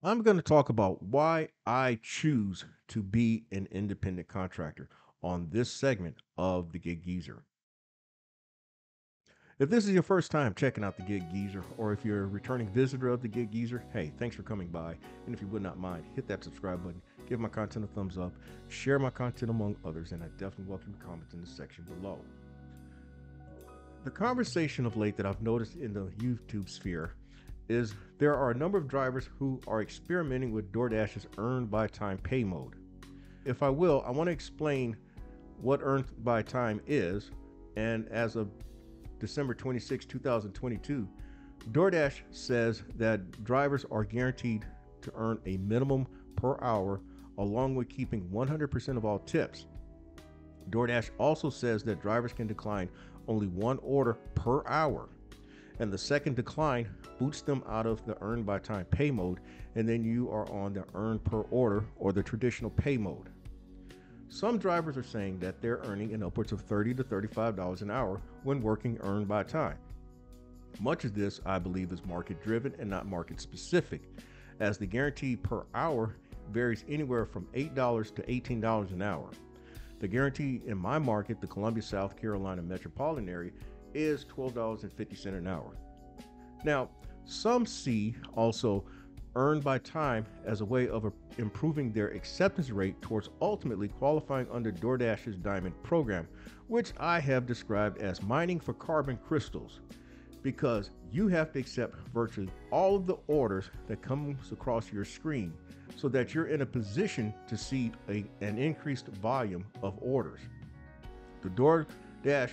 I'm going to talk about why I choose to be an independent contractor on this segment of the Gig Geezer. If this is your first time checking out the Gig Geezer, or if you're a returning visitor of the Gig Geezer, hey, thanks for coming by. And if you would not mind, hit that subscribe button, give my content a thumbs up, share my content among others, and I definitely welcome comments in the section below. The conversation of late that I've noticed in the YouTube sphere is there are a number of drivers who are experimenting with DoorDash's earn by time pay mode. If I will, I want to explain what earn by time is. And as of December 26, 2022, DoorDash says that drivers are guaranteed to earn a minimum per hour along with keeping 100% of all tips. DoorDash also says that drivers can decline only one order per hour, and the second decline boots them out of the earn by time pay mode, and then you are on the earn per order or the traditional pay mode. Some drivers are saying that they're earning in upwards of $30 to $35 an hour when working earn by time. Much of this, I believe, is market driven and not market specific, as the guarantee per hour varies anywhere from $8 to $18 an hour. The guarantee in my market, the Columbia, South Carolina metropolitan area, is $12.50 an hour. Now, some see also earned by time as a way of improving their acceptance rate towards ultimately qualifying under DoorDash's Diamond program, which I have described as mining for carbon crystals, because you have to accept virtually all of the orders that comes across your screen so that you're in a position to see an increased volume of orders. The DoorDash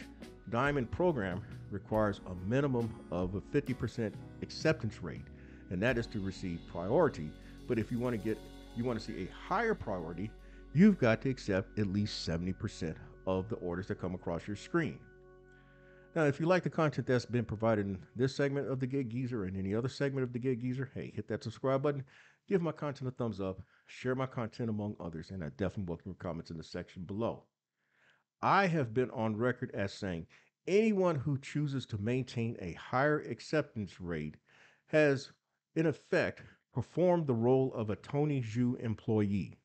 Diamond program requires a minimum of a 50% acceptance rate, and that is to receive priority. But if you want to see a higher priority, you've got to accept at least 70% of the orders that come across your screen. Now, if you like the content that's been provided in this segment of the Gig Geezer and any other segment of the Gig Geezer, hey, hit that subscribe button, give my content a thumbs up, share my content among others, and I definitely welcome your comments in the section below. I have been on record as saying anyone who chooses to maintain a higher acceptance rate has, in effect, performed the role of a Tony Zhu employee.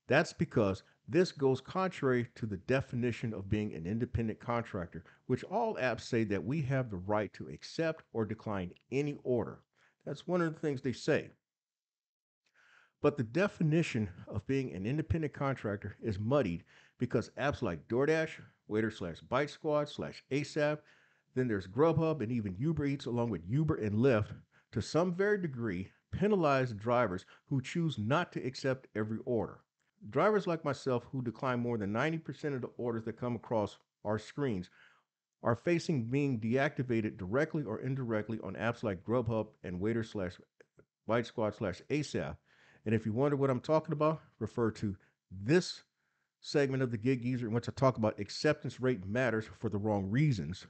That's because this goes contrary to the definition of being an independent contractor, which all apps say that we have the right to accept or decline any order. That's one of the things they say. But the definition of being an independent contractor is muddied because apps like DoorDash, Waiter slash Bite Squad slash ASAP, then there's GrubHub and even UberEats, along with Uber and Lyft, to some very degree, penalize drivers who choose not to accept every order. Drivers like myself who decline more than 90% of the orders that come across our screens are facing being deactivated directly or indirectly on apps like Grubhub and Waiter slash Bite Squad slash ASAP. And if you wonder what I'm talking about, refer to this segment of the Gig Geezer in which I talk about acceptance rate matters for the wrong reasons,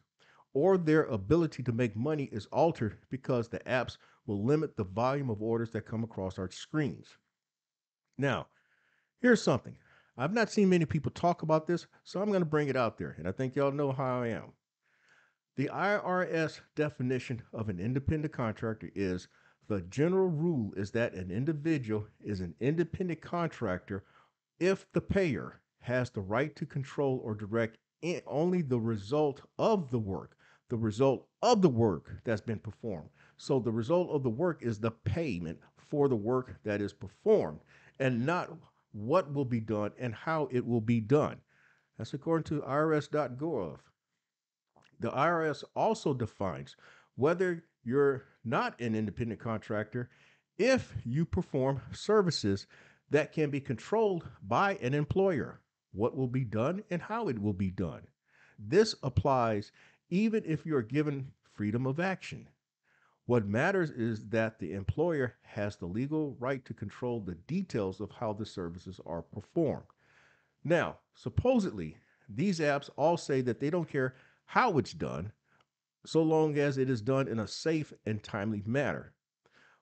or their ability to make money is altered because the apps will limit the volume of orders that come across our screens. Now, here's something. I've not seen many people talk about this, so I'm going to bring it out there, and I think y'all know how I am. The IRS definition of an independent contractor is the general rule is that an individual is an independent contractor if the payer has the right to control or direct only the result of the work, that's been performed. So the result of the work is the payment for the work that is performed and not what will be done and how it will be done. That's according to IRS.gov. The IRS also defines whether you're not an independent contractor if you perform services that can be controlled by an employer, what will be done and how it will be done. This applies even if you're given freedom of action. What matters is that the employer has the legal right to control the details of how the services are performed. Now, supposedly, these apps all say that they don't care how it's done, so long as it is done in a safe and timely manner.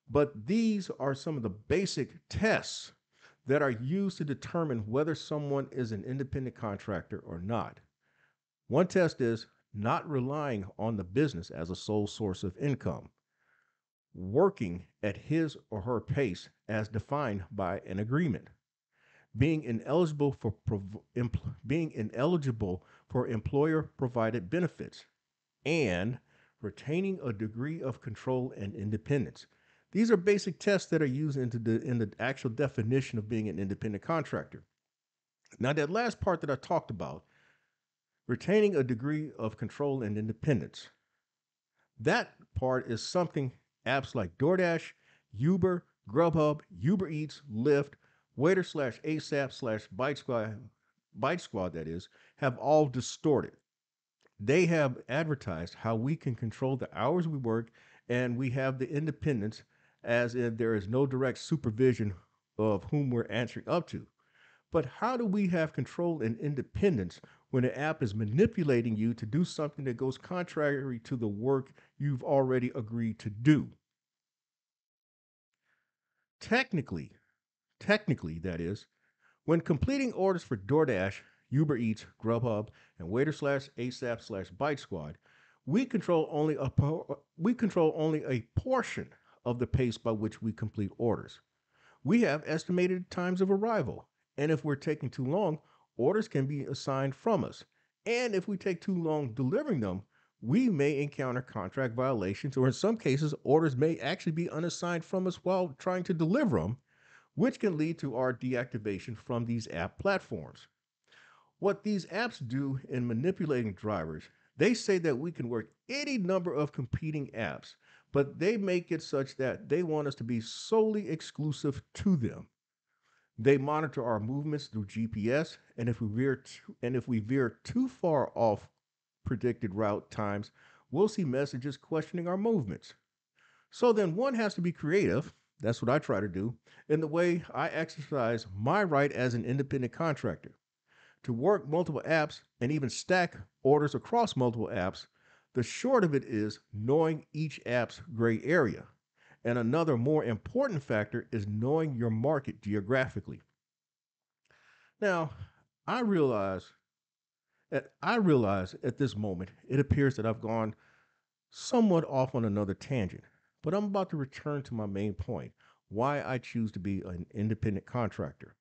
But these are some of the basic tests that are used to determine whether someone is an independent contractor or not. One test is not relying on the business as a sole source of income. working at his or her pace as defined by an agreement, being ineligible for being ineligible for employer provided benefits, and retaining a degree of control and independence. These are basic tests that are used in the actual definition of being an independent contractor. Now, that last part that I talked about, retaining a degree of control and independence, that part is something apps like DoorDash, Uber, GrubHub, UberEats, Lyft, Waiter slash ASAP slash Bite Squad, that is, have all distorted. They have advertised how we can control the hours we work and we have the independence, as if there is no direct supervision of whom we're answering up to. But how do we have control and independence when an app is manipulating you to do something that goes contrary to the work you've already agreed to do? Technically, technically, that is, when completing orders for DoorDash, Uber Eats, GrubHub, and Waiter slash ASAP slash Bite Squad, we control only a portion of the pace by which we complete orders. We have estimated times of arrival, and if we're taking too long, orders can be assigned from us. And if we take too long delivering them, we may encounter contract violations, or in some cases, orders may actually be unassigned from us while trying to deliver them, which can lead to our deactivation from these app platforms. What these apps do in manipulating drivers, they say that we can work any number of competing apps, but they make it such that they want us to be solely exclusive to them. They monitor our movements through GPS, and if we veer too far off predicted route times, we'll see messages questioning our movements. So then one has to be creative. That's what I try to do in the way I exercise my right as an independent contractor. To work multiple apps and even stack orders across multiple apps, the short of it is knowing each app's gray area. And another more important factor is knowing your market geographically. Now, I realize I realize at this moment it appears that I've gone somewhat off on another tangent, but I'm about to return to my main point, why I choose to be an independent contractor.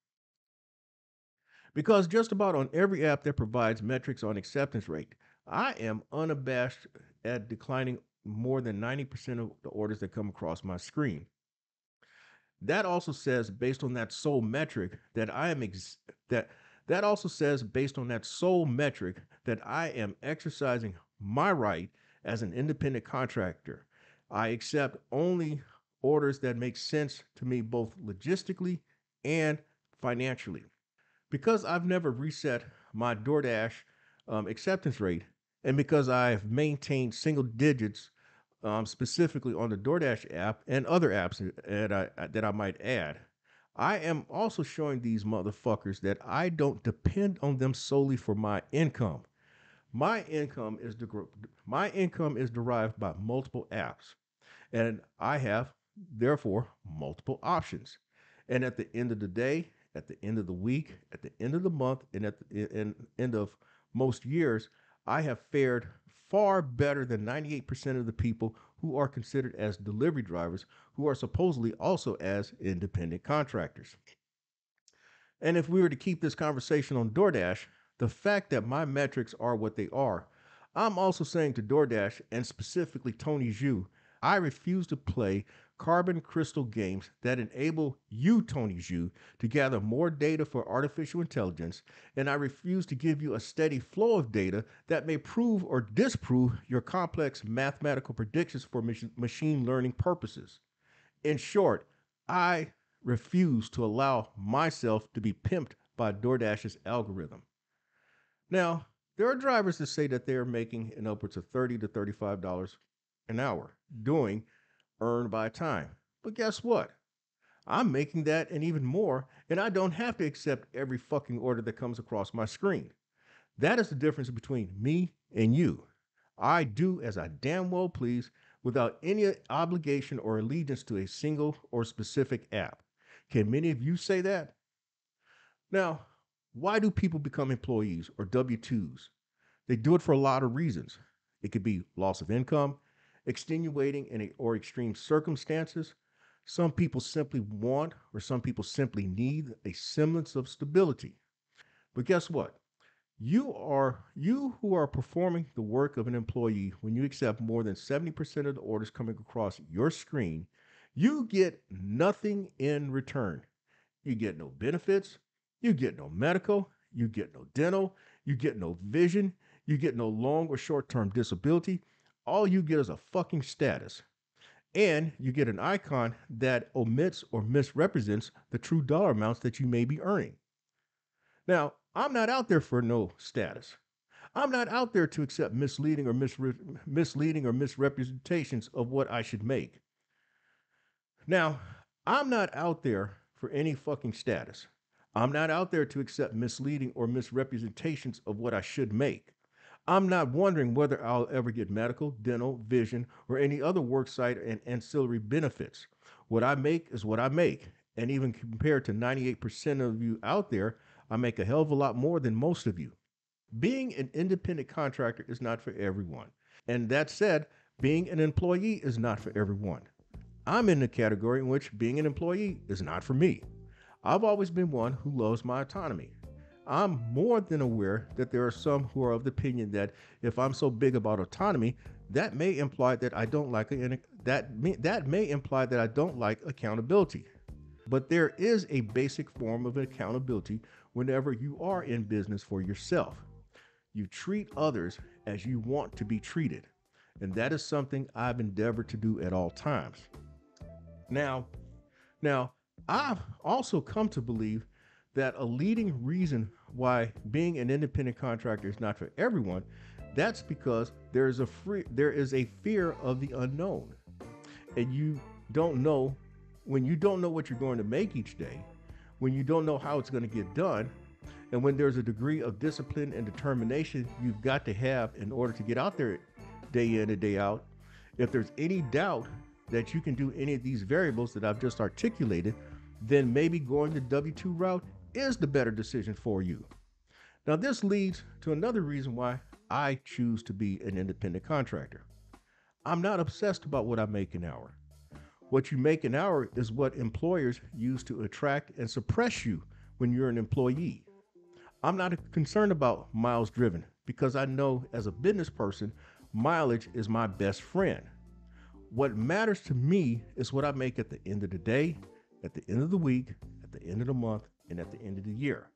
Because just about on every app that provides metrics on acceptance rate, I am unabashed at declining more than 90% of the orders that come across my screen. That also says based on that sole metric that I am that that also says based on that sole metric that I am exercising my right as an independent contractor. I accept only orders that make sense to me both logistically and financially. Because I've never reset my DoorDash acceptance rate, and because I've maintained single digits specifically on the DoorDash app and other apps that I might add, I am also showing these motherfuckers that I don't depend on them solely for my income. My income is my income is derived by multiple apps, and I have therefore multiple options. And at the end of the day, at the end of the week, at the end of the month, and at the end of most years, I have fared far better than 98% of the people who are considered as delivery drivers, who are supposedly also as independent contractors. And if we were to keep this conversation on DoorDash, the fact that my metrics are what they are, I'm also saying to DoorDash and specifically Tony Zhu, I refuse to play carbon crystal games that enable you, Tony Zhu, to gather more data for artificial intelligence, and I refuse to give you a steady flow of data that may prove or disprove your complex mathematical predictions for machine learning purposes. In short, I refuse to allow myself to be pimped by DoorDash's algorithm. Now, there are drivers that say that they are making in upwards of $30 to $35 an hour doing earned by time. But guess what? I'm making that and even more, and I don't have to accept every fucking order that comes across my screen. That is the difference between me and you. I do as I damn well please without any obligation or allegiance to a single or specific app. Can many of you say that? Now, why do people become employees or W 2s? They do it for a lot of reasons. It could be loss of income, extenuating or extreme circumstances. Some people simply want or some people simply need a semblance of stability. But guess what? You who are performing the work of an employee, when you accept more than 70% of the orders coming across your screen, you get nothing in return. You get no benefits, you get no medical, you get no dental, you get no vision, you get no long or short-term disability. All you get is a fucking status. And you get an icon that omits or misrepresents the true dollar amounts that you may be earning. Now, I'm not out there for no status. I'm not out there to accept misleading or misrepresentations of what I should make. Now, I'm not out there for any fucking status. I'm not out there to accept misleading or misrepresentations of what I should make. I'm not wondering whether I'll ever get medical, dental, vision, or any other worksite and ancillary benefits. What I make is what I make. And even compared to 98% of you out there, I make a hell of a lot more than most of you. Being an independent contractor is not for everyone. And that said, being an employee is not for everyone. I'm in the category in which being an employee is not for me. I've always been one who loves my autonomy. I'm more than aware that there are some who are of the opinion that if I'm so big about autonomy, that may imply that I don't like accountability. But there is a basic form of accountability whenever you are in business for yourself. You treat others as you want to be treated. And that is something I've endeavored to do at all times. Now, I've also come to believe that a leading reason why being an independent contractor is not for everyone, that's because there is a fear of the unknown. And you don't know, when you don't know what you're going to make each day, when you don't know how it's going to get done, and when there's a degree of discipline and determination you've got to have in order to get out there day in and day out, if there's any doubt that you can do any of these variables that I've just articulated, then maybe going the W-2 route is the better decision for you. Now, this leads to another reason why I choose to be an independent contractor. I'm not obsessed about what I make an hour. What you make an hour is what employers use to attract and suppress you when you're an employee. I'm not concerned about miles driven because I know as a business person, mileage is my best friend. What matters to me is what I make at the end of the day, at the end of the week, at the end of the month, and at the end of the year.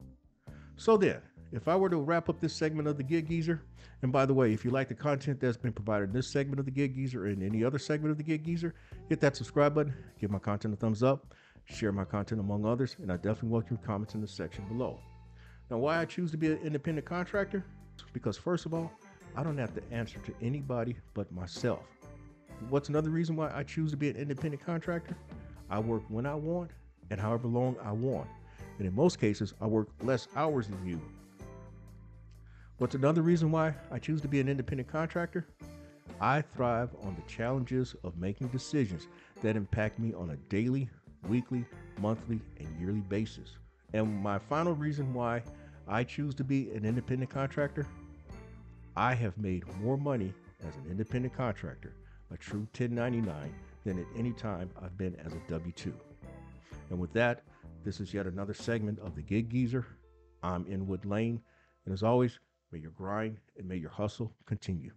So then, if I were to wrap up this segment of the Gig Geezer, and by the way, if you like the content that's been provided in this segment of the Gig Geezer or in any other segment of the Gig Geezer, hit that subscribe button, give my content a thumbs up, share my content among others, and I definitely welcome your comments in the section below. Now, why I choose to be an independent contractor? Because first of all, I don't have to answer to anybody but myself. What's another reason why I choose to be an independent contractor? I work when I want and however long I want. And in most cases, I work less hours than you. What's another reason why I choose to be an independent contractor? I thrive on the challenges of making decisions that impact me on a daily, weekly, monthly, and yearly basis. And my final reason why I choose to be an independent contractor, I have made more money as an independent contractor, a true 1099, than at any time I've been as a W-2. And with that, this is yet another segment of the Gig Geezer. I'm Inwood Lane, and as always, may your grind and may your hustle continue.